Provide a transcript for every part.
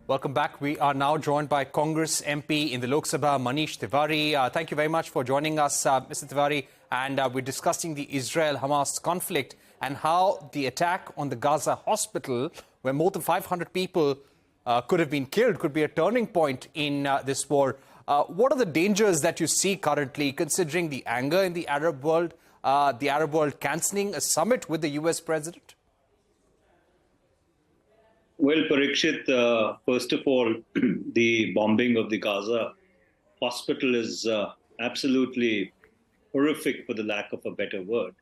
Welcome back. We are now joined by Congress MP in the Lok Sabha, Manish Tewari. Thank you very much for joining us, Mr. Tewari. And we're discussing the Israel-Hamas conflict and how the attack on the Gaza hospital, where more than 500 people could have been killed, could be a turning point in this war. What are the dangers that you see currently, considering the anger in the Arab world cancelling a summit with the US president? Well, Parikshit, first of all, the bombing of the Gaza hospital is absolutely horrific, for the lack of a better word.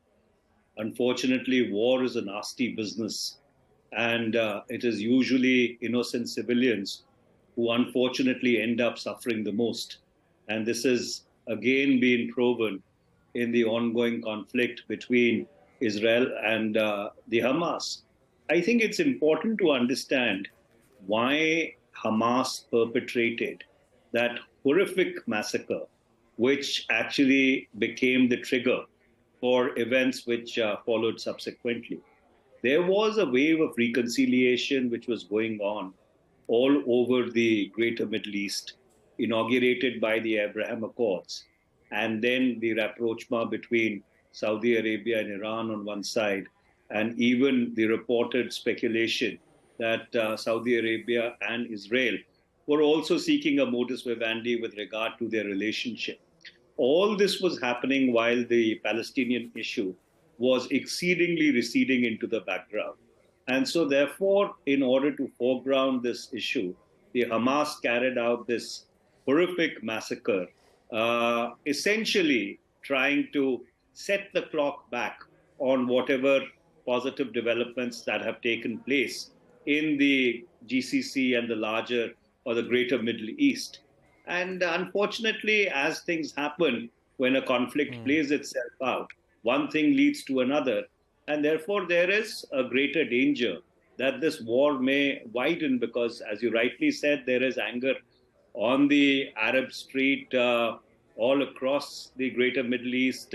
Unfortunately, war is a nasty business, and it is usually innocent civilians who unfortunately end up suffering the most. And this has again been proven in the ongoing conflict between Israel and the Hamas. I think it's important to understand why Hamas perpetrated that horrific massacre, which actually became the trigger for events which followed subsequently. There was a wave of reconciliation which was going on all over the greater Middle East, inaugurated by the Abraham Accords, and then the rapprochement between Saudi Arabia and Iran on one side, and even the reported speculation that Saudi Arabia and Israel were also seeking a modus vivendi with regard to their relationship. All this was happening while the Palestinian issue was exceedingly receding into the background. And so therefore, in order to foreground this issue, the Hamas carried out this horrific massacre, essentially trying to set the clock back on whatever positive developments that have taken place in the GCC and the larger or the greater Middle East. And unfortunately, as things happen, when a conflict plays itself out, one thing leads to another. And therefore, there is a greater danger that this war may widen because, as you rightly said, there is anger on the Arab street all across the greater Middle East.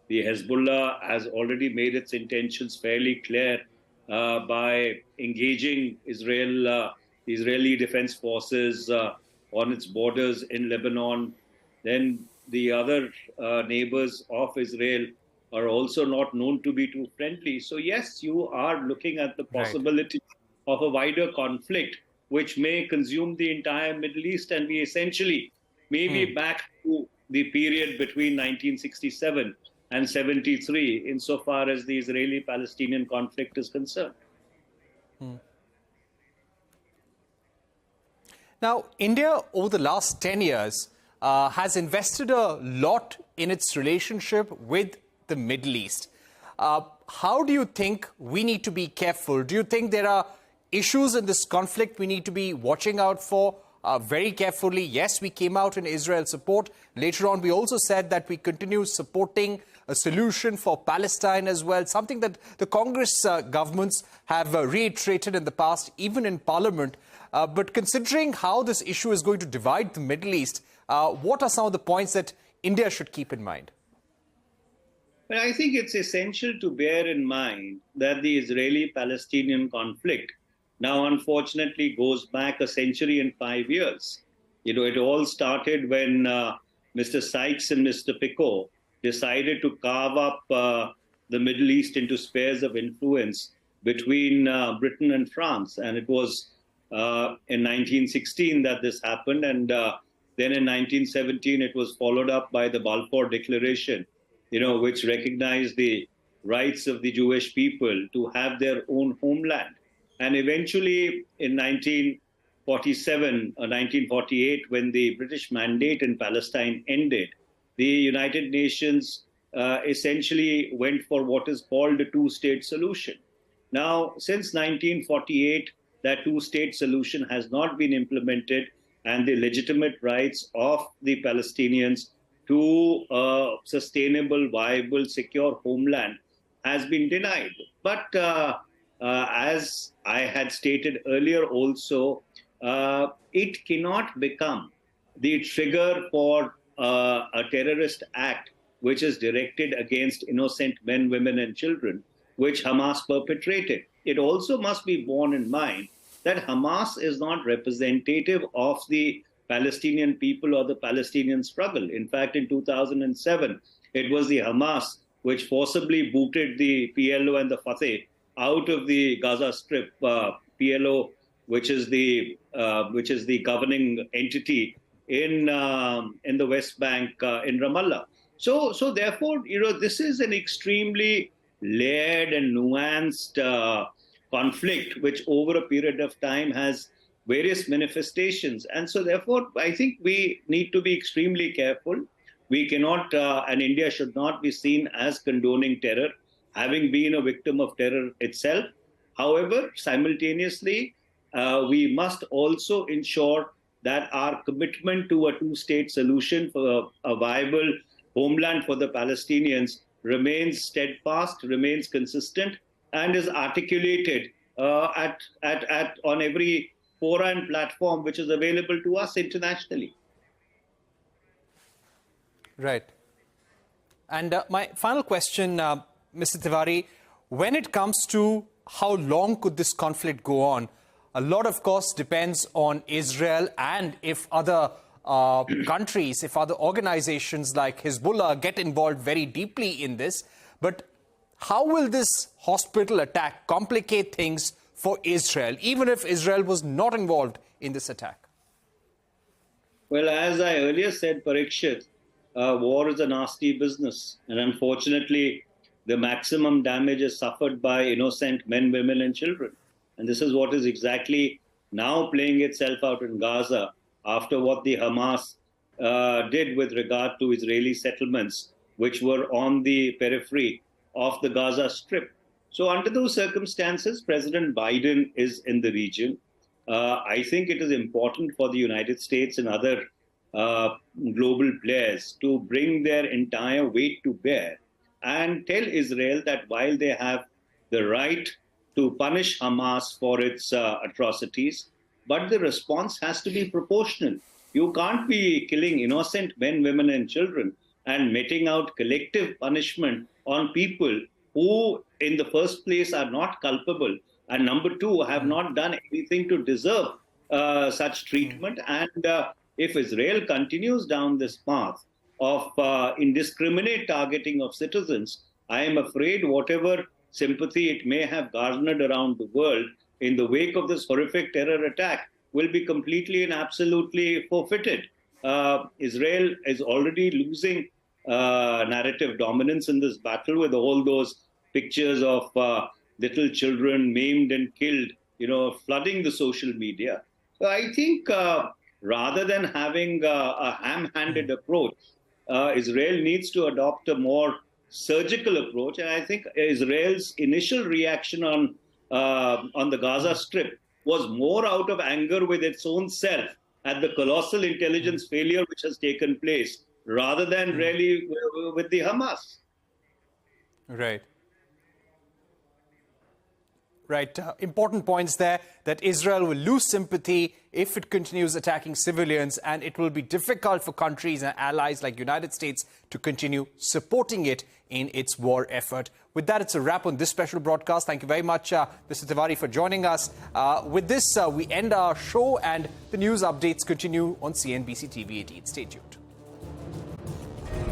The Hezbollah has already made its intentions fairly clear by engaging Israeli Defense Forces on its borders in Lebanon. Then the other neighbors of Israel are also not known to be too friendly. So yes, you are looking at the possibility of a wider conflict, which may consume the entire Middle East and be essentially maybe back to the period between 1967 and 73, insofar as the Israeli-Palestinian conflict is concerned. Now, India, over the last 10 years, has invested a lot in its relationship with the Middle East. How do you think we need to be careful? Do you think there are issues in this conflict we need to be watching out for very carefully? Yes, we came out in Israel's support. Later on, we also said that we continue supporting a solution for Palestine as well, something that the Congress governments have reiterated in the past, even in Parliament. But considering how this issue is going to divide the Middle East, what are some of the points that India should keep in mind? Well, I think it's essential to bear in mind that the Israeli-Palestinian conflict now, unfortunately, goes back a century and 5 years. You know, it all started when Mr. Sykes and Mr. Picot decided to carve up the Middle East into spheres of influence between Britain and France. And it was in 1916 that this happened. And then in 1917, it was followed up by the Balfour Declaration, you know, which recognized the rights of the Jewish people to have their own homeland. And eventually in 1947 or 1948, when the British mandate in Palestine ended, the United Nations essentially went for what is called a two-state solution. Now, since 1948, that two-state solution has not been implemented, and the legitimate rights of the Palestinians to a sustainable, viable, secure homeland has been denied. But as I had stated earlier also, it cannot become the trigger for a terrorist act which is directed against innocent men, women, and children, which Hamas perpetrated. It also must be borne in mind that Hamas is not representative of the Palestinian people or the Palestinian struggle. In fact, in 2007, it was the Hamas which forcibly booted the PLO and the Fatah out of the Gaza Strip. PLO, which is the governing entity in the West Bank in Ramallah. So therefore, this is an extremely layered and nuanced conflict, which over a period of time has various manifestations. And so therefore, I think we need to be extremely careful. We cannot, and India should not be seen as condoning terror, having been a victim of terror itself. However, simultaneously, we must also ensure that our commitment to a two-state solution for a viable homeland for the Palestinians remains steadfast, remains consistent, and is articulated on every fora and platform which is available to us internationally. Right. And my final question, Mr. Tewari, when it comes to how long could this conflict go on, a lot, of course, depends on Israel and if other countries, if other organizations like Hezbollah get involved very deeply in this. But how will this hospital attack complicate things for Israel, even if Israel was not involved in this attack? Well, as I earlier said, Parikshit, war is a nasty business. And unfortunately, the maximum damage is suffered by innocent men, women, and children. And this is what is exactly now playing itself out in Gaza after what the Hamas did with regard to Israeli settlements, which were on the periphery of the Gaza Strip. So under those circumstances, President Biden is in the region. I think it is important for the United States and other global players to bring their entire weight to bear and tell Israel that while they have the right to punish Hamas for its atrocities, but the response has to be proportional. You can't be killing innocent men, women, and children and meting out collective punishment on people who, in the first place, are not culpable, and number two, have not done anything to deserve such treatment. And if Israel continues down this path of indiscriminate targeting of citizens, I am afraid whatever sympathy it may have garnered around the world in the wake of this horrific terror attack will be completely and absolutely forfeited. Israel is already losing narrative dominance in this battle with all those pictures of little children maimed and killed, flooding the social media. So I think rather than having a ham-handed approach, Israel needs to adopt a more surgical approach. And I think Israel's initial reaction on the Gaza Strip was more out of anger with its own self at the colossal intelligence failure which has taken place, rather than really with the Hamas. Right. Right. Important points there, that Israel will lose sympathy if it continues attacking civilians, and it will be difficult for countries and allies like United States to continue supporting it in its war effort. With that, it's a wrap on this special broadcast. Thank you very much, Mr. Tewari, for joining us. With this, we end our show, and the news updates continue on CNBC TV 18. Stay tuned.